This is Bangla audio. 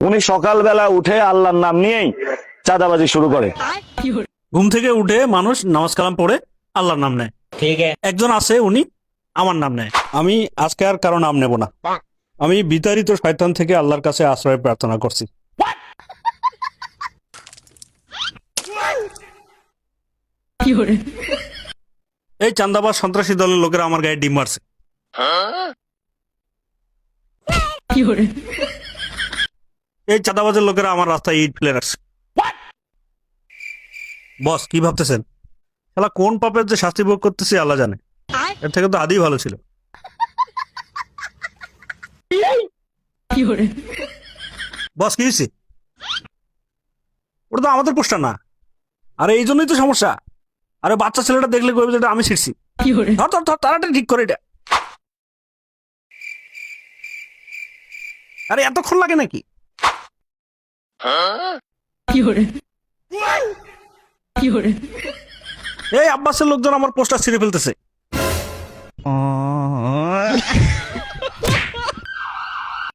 উনি সকালবেলা উঠে আল্লাহর নাম নিয়েই চাঁদাবাজি শুরু করে। ঘুম থেকে উঠে মানুষ নামাজ কালাম পড়ে আল্লাহর নাম নেয়। ঠিক আছে, একজন আছে উনি আমার নাম নেয়। আমি আজকে আর কারো নাম নেব না। আমি বিতাড়িত শয়তান থেকে আল্লাহর কাছে আশ্রয় প্রার্থনা করছি। এই চান্দাবাজ সন্ত্রাসী দলের লোকেরা আমার গায়ে ডিম মারছে। এই চাঁদাবাজের লোকেরা আমার রাস্তায় ইট ফেলে রাখছে। বস কি ভাবতেছেন? শালা কোন পাপের যে শাস্তি ভোগ করতেছি আল্লাহ জানে। এর থেকে তো আদি ভালো ছিল। বস কি হয়েছে? ওটা তো আমাদের পোস্টার না। আরে এই জন্যই তো সমস্যা। আরে বাচ্চা ছেলেটা দেখলে কইবে যেটা আমি ছিড়ছি। ধর ধর ধর তাড়াতাড়ি ঠিক করে এটা। আরে এতক্ষণ লাগে নাকি? এই আব্বাসের লোকজন আমার পোস্টার ছিঁড়ে ফেলতেছে।